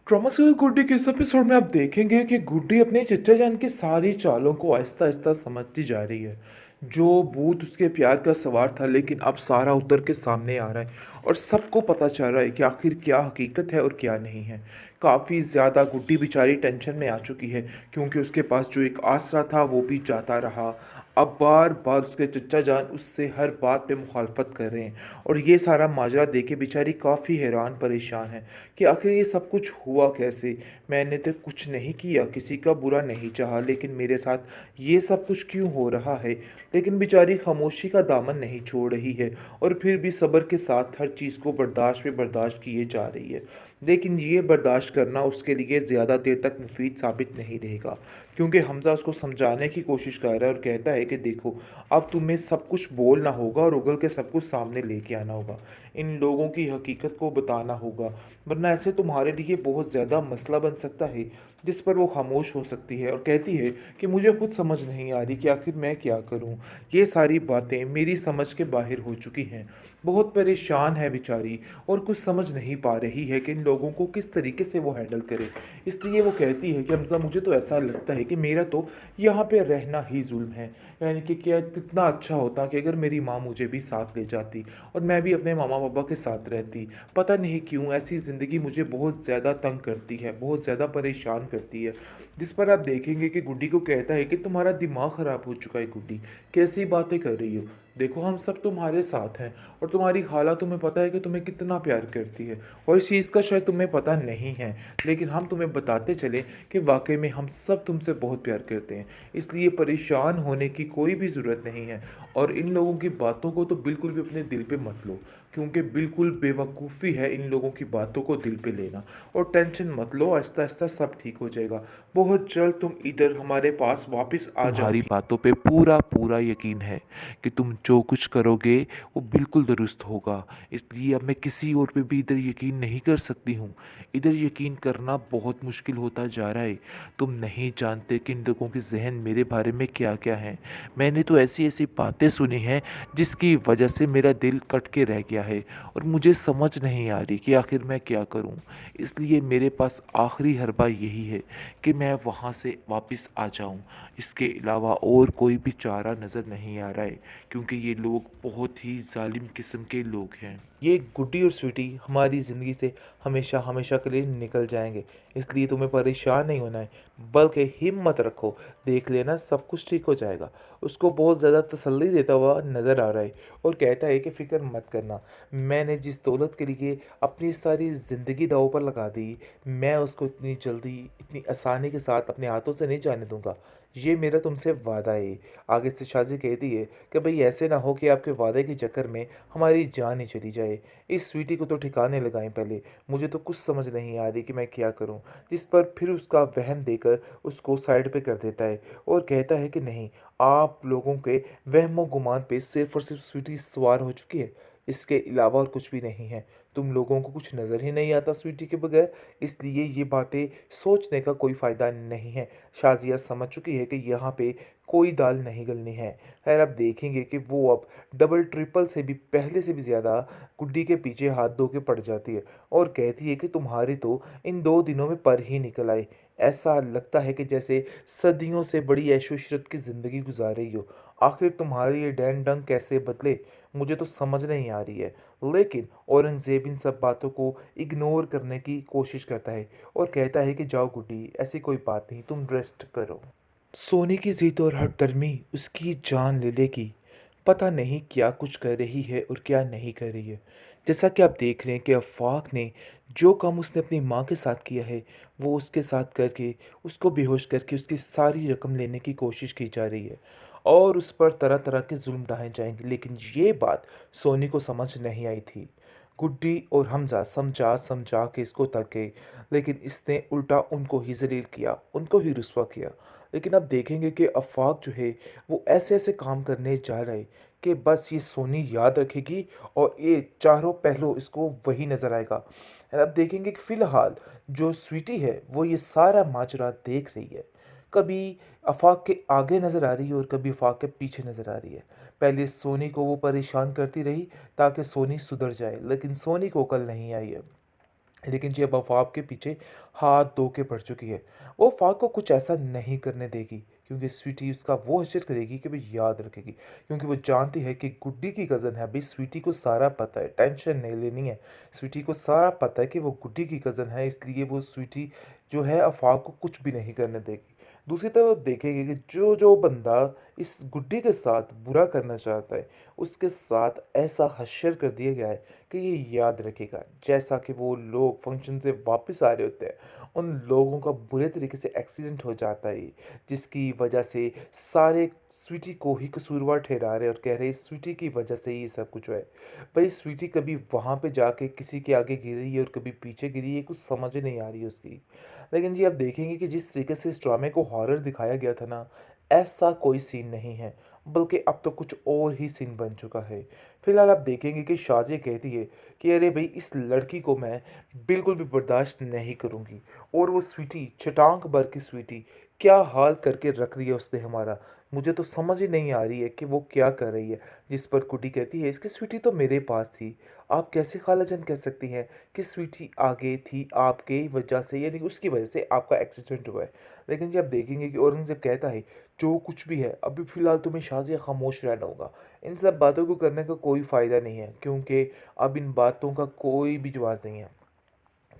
Drama serial गुड्डी के इस episode में आप देखेंगे कि गुड्डी अपने चच्चा जान की सारी चालों को आहिस्ता आहिस्ता समझती जा रही है। जो भूत उसके प्यार का सवार था, लेकिन अब सारा उतर के सामने आ रहा है और सबको पता चल रहा है कि आखिर क्या हकीकत है और क्या नहीं है। काफ़ी ज़्यादा गुड्डी बेचारी टेंशन में आ चुकी है, क्योंकि उसके पास जो एक आसरा था वो भी जाता रहा। अब बार बार उसके चच्चा जान उससे हर बात पे मुखालफत कर रहे हैं, और ये सारा माजरा देख के बेचारी काफ़ी हैरान परेशान है कि आखिर ये सब कुछ हुआ कैसे। मैंने तो कुछ नहीं किया, किसी का बुरा नहीं चाहा, लेकिन मेरे साथ ये सब कुछ क्यों हो रहा है। लेकिन बेचारी खामोशी का दामन नहीं छोड़ रही है, और फिर भी सब्र के साथ हर चीज़ को बर्दाश्त पे बर्दाश्त किए जा रही है। लेकिन ये बर्दाश्त करना उसके लिए ज़्यादा देर तक मुफीद साबित नहीं रहेगा, क्योंकि हमज़ा उसको समझाने की कोशिश कर रहा है और कहता है कि देखो, अब तुम्हें सब कुछ बोलना होगा और उगल के सब कुछ सामने लेके आना होगा। इन लोगों की हकीकत को बताना होगा, वरना ऐसे तुम्हारे लिए बहुत ज़्यादा मसला बन सकता है। जिस पर वो खामोश हो सकती है और कहती है कि मुझे खुद समझ नहीं आ रही कि आखिर मैं क्या करूं। ये सारी बातें मेरी समझ के बाहर हो चुकी हैं। बहुत परेशान है बेचारी, और कुछ समझ नहीं पा रही है कि इन लोगों को किस तरीके से वो हैंडल करे। इसलिए वो कहती है कि हमजा, मुझे तो ऐसा लगता है कि मेरा तो यहाँ पे रहना ही जुल्म है। यानी कि क्या कितना अच्छा होता कि अगर मेरी माँ मुझे भी साथ ले जाती और मैं भी अपने मामा पापा के साथ रहती। पता नहीं क्यों ऐसी ज़िंदगी मुझे बहुत ज़्यादा तंग करती है, बहुत ज़्यादा परेशान करती है। जिस पर आप देखेंगे कि गुड्डी को कहता है कि तुम्हारा दिमाग ख़राब हो चुका है गुड्डी, कैसी बातें कर रही हो। देखो, हम सब तुम्हारे साथ हैं, और तुम्हारी खाला तुम्हें पता है कि तुम्हें कितना प्यार करती है, और इस चीज़ का शायद तुम्हें पता नहीं है, लेकिन हम तुम्हें बताते चले कि वाकई में हम सब तुमसे बहुत प्यार करते हैं। इसलिए परेशान होने की कोई भी ज़रूरत नहीं है, और इन लोगों की बातों को तो बिल्कुल भी अपने दिल पे मत लो, क्योंकि बिल्कुल बेवकूफ़ी है इन लोगों की बातों को दिल पे लेना। और टेंशन मत लो, आहिस्ता आहिस्ता सब ठीक हो जाएगा। बहुत जल्द तुम इधर हमारे पास वापस आ तुम्हारी जाओगी। बातों पे पूरा पूरा यकीन है कि तुम जो कुछ करोगे वो बिल्कुल दुरुस्त होगा। इसलिए अब मैं किसी और पे भी इधर यकीन नहीं कर सकती हूँ। इधर यकीन करना बहुत मुश्किल होता जा रहा है। तुम नहीं जानते कि इन लोगों के जहन मेरे बारे में क्या क्या है। मैंने तो ऐसी ऐसी बातें सुनी हैं जिसकी वजह से मेरा दिल कट के रह गया है, और मुझे समझ नहीं आ रही कि आखिर मैं क्या करूँ। इसलिए मेरे पास आखिरी हरबा यही है कि मैं वहाँ से वापस आ जाऊँ। इसके अलावा और कोई भी चारा नज़र नहीं आ रहा है, क्योंकि ये लोग बहुत ही जालिम किस्म के लोग हैं। ये गुड्डी और स्वीटी हमारी ज़िंदगी से हमेशा हमेशा के लिए निकल जाएंगे। इसलिए तुम्हें परेशान नहीं होना है, बल्कि हिम्मत रखो, देख लेना सब कुछ ठीक हो जाएगा। उसको बहुत ज़्यादा तसल्ली देता हुआ नज़र आ रहा है, और कहता है कि फ़िक्र मत करना, मैंने जिस दौलत के लिए अपनी सारी ज़िंदगी दांव पर लगा दी, मैं उसको इतनी जल्दी इतनी आसानी के साथ अपने हाथों से नहीं जाने दूंगा। ये मेरा तुमसे वादा है। आगे से शाजी कहती है कि भाई ऐसे ना हो कि आपके वादे के चक्कर में हमारी जान ही चली जाए। इस स्वीटी को तो ठिकाने लगाएं पहले, मुझे तो कुछ समझ नहीं आ रही कि मैं क्या करूं। जिस पर फिर उसका वहम देकर उसको साइड पे कर देता है, और कहता है कि नहीं, आप लोगों के वहमो गुमान पे सिर्फ और सिर्फ स्वीटी सवार हो चुकी है, इसके अलावा और कुछ भी नहीं है। तुम लोगों को कुछ नज़र ही नहीं आता स्वीटी के बगैर, इसलिए ये बातें सोचने का कोई फ़ायदा नहीं है। शाजिया समझ चुकी है कि यहाँ पे कोई दाल नहीं गलनी है। खैर, अब देखेंगे कि वो अब डबल ट्रिपल से भी पहले से भी ज़्यादा गुड्डी के पीछे हाथ धो के पड़ जाती है, और कहती है कि तुम्हारी तो इन 2 दिनों में पर ही निकल आई। ऐसा लगता है कि जैसे सदियों से बड़ी ऐशो-इशरत की ज़िंदगी गुजार रही हो। आखिर तुम्हारी ये डैन डंग कैसे बदले, मुझे तो समझ नहीं आ रही है। लेकिन औरंगज़ेब इन सब बातों को इग्नोर करने की कोशिश करता है, और कहता है कि जाओ गुड्डी, ऐसी कोई बात नहीं, तुम रेस्ट करो। सोने की जिद और हठधर्मी उसकी जान ले लेगी। पता नहीं क्या कुछ कर रही है और क्या नहीं कर रही है। जैसा कि आप देख रहे हैं कि आफाक ने जो काम उसने अपनी माँ के साथ किया है, वो उसके साथ करके उसको बेहोश करके उसकी सारी रकम लेने की कोशिश की जा रही है, और उस पर तरह तरह के जुल्म ढाए जाएंगे। लेकिन ये बात सोनी को समझ नहीं आई थी। गुड्डी और हमजा समझा समझा के इसको तक गए, लेकिन इसने उल्टा उनको ही जलील किया, उनको ही रुस्वा किया। लेकिन अब देखेंगे कि आफाक जो है वो ऐसे ऐसे काम करने जा रहा है कि बस ये सोनी याद रखेगी, और ये चारों पहलू इसको वही नज़र आएगा। और अब देखेंगे कि फ़िलहाल जो स्वीटी है वो ये सारा माजरा देख रही है। कभी आफाक के आगे नज़र आ रही है और कभी आफाक के पीछे नज़र आ रही है। पहले सोनी को वो परेशान करती रही ताकि सोनी सुधर जाए, लेकिन सोनी को अकल नहीं आई है। लेकिन जी अब आफ़ाक़ के पीछे हाथ धो के पड़ चुकी है। वो आफ़ाक़ को कुछ ऐसा नहीं करने देगी, क्योंकि स्वीटी उसका वो हशर करेगी कि वो याद रखेगी। क्योंकि वो जानती है कि गुड्डी की कज़न है, अभी स्वीटी को सारा पता है, टेंशन नहीं लेनी है। स्वीटी को सारा पता है कि वो गुड्डी की कज़न है, इसलिए वो स्वीटी जो है आफ़ाक़ को कुछ भी नहीं करने देगी। दूसरी तरफ देखेंगे कि जो बंदा इस गुड्डी के साथ बुरा करना चाहता है, उसके साथ ऐसा हशर कर दिया गया है कि ये याद रखेगा। जैसा कि वो लोग फंक्शन से वापस आ रहे होते हैं, उन लोगों का बुरे तरीके से एक्सीडेंट हो जाता है, जिसकी वजह से सारे स्वीटी को ही कसूरवार ठहरा रहे हैं और कह रहे हैं स्वीटी की वजह से ही ये सब कुछ हुआ है। भाई स्वीटी कभी वहाँ पे जाके किसी के आगे गिरी है और कभी पीछे गिरी है, कुछ समझ नहीं आ रही है उसकी। लेकिन जी आप देखेंगे कि जिस तरीके से इस ड्रामे को हॉरर दिखाया गया था ना, ऐसा कोई सीन नहीं है, बल्कि अब तो कुछ और ही सीन बन चुका है। फिलहाल आप देखेंगे कि शाज़िया कहती है कि अरे भई इस लड़की को मैं बिल्कुल भी बर्दाश्त नहीं करूँगी। और वो स्वीटी, छटाक भर की स्वीटी, क्या हाल करके रख दिया उसने हमारा। मुझे तो समझ ही नहीं आ रही है कि वो क्या कर रही है। जिस पर गुड्डी कहती है इसकी स्वीटी तो मेरे पास थी। आप कैसे खालाजान कह सकती हैं कि स्वीटी आगे थी आपके वजह से, यानी उसकी वजह से आपका एक्सीडेंट हुआ है। लेकिन जब देखेंगे कि औरंगज़ेब कहता है जो कुछ भी है अभी फ़िलहाल तुम्हें शाज़िया खामोश रहना होगा। इन सब बातों को करने का कोई फ़ायदा नहीं है, क्योंकि अब इन बातों का कोई भी जवाब नहीं है।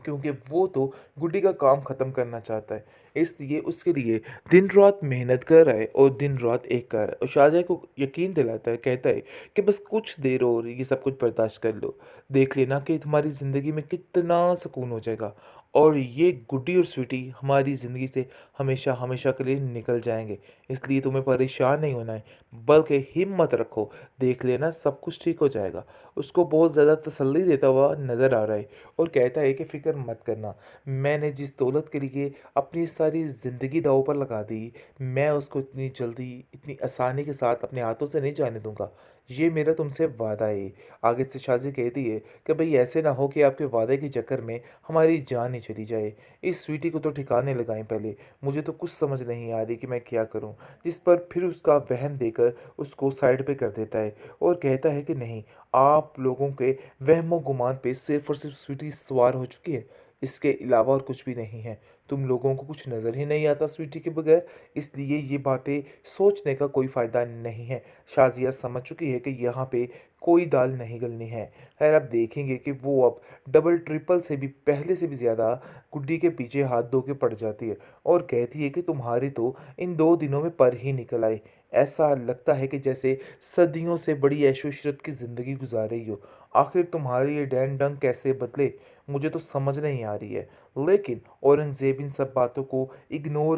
क्योंकि वो तो गुड्डी का काम ख़त्म करना चाहता है। इसलिए उसके लिए दिन-रात मेहनत कर रहा है और दिन-रात एक कर रहा है और शाहज़ाद को यकीन दिलाता है, कहता है कि बस कुछ देर और ये सब कुछ बर्दाश्त कर लो। देख लेना कि तुम्हारी ज़िंदगी में कितना सुकून हो जाएगा और ये गुड्डी और स्वीटी हमारी ज़िंदगी से हमेशा-हमेशा के लिए निकल जाएँगे। इसलिए तुम्हें परेशान नहीं होना है, बल्कि हिम्मत रखो, देख लेना सब कुछ ठीक हो जाएगा। उसको बहुत ज़्यादा तसल्ली देता हुआ नज़र आ रहा है और कहता है कि फ़िक्र मत करना, मैंने जिस दौलत के लिए अपनी सारी ज़िंदगी दाँव पर लगा दी, मैं उसको इतनी जल्दी, इतनी आसानी के साथ अपने हाथों से नहीं जाने दूँगा। ये मेरा तुमसे वादा है। आगे से शाज़ी कहती है कि भई ऐसे ना हो कि आपके वादे के चक्कर में हमारी जान ही चली जाए। इस स्वीटी को तो ठिकाने लगाएँ पहले, मुझे तो कुछ समझ नहीं आ रही कि मैं क्या करूँ? जिस पर फिर उसका वहम देकर उसको साइड पे कर देता है और कहता है कि नहीं, आप लोगों के वहमो-गुमान पे सिर्फ़ और सिर्फ़ स्वीटी सवार हो चुकी है। इसके अलावा और कुछ भी नहीं है। तुम लोगों को कुछ नज़र ही नहीं आता स्वीटी के बगैर, इसलिए ये बातें सोचने का कोई फ़ायदा नहीं है। शाज़िया समझ चुकी है कि यहाँ पे कोई दाल नहीं गलनी है। ख़ैर आप देखेंगे कि वो अब डबल ट्रिपल से भी पहले से भी ज़्यादा गुड्डी के पीछे हाथ धो के पड़ जाती है और कहती है कि तुम्हारी तो इन 2 दिनों में पर ही निकल आई। ऐसा लगता है कि जैसे सदियों से बड़ी ऐशो-इशरत की ज़िंदगी गुज़ार रही हो। आखिर तुम्हारे ये डैन-डंक कैसे बदले, मुझे तो समझ नहीं आ रही है। लेकिन औरंगज़ेब इन सब बातों को इग्नोर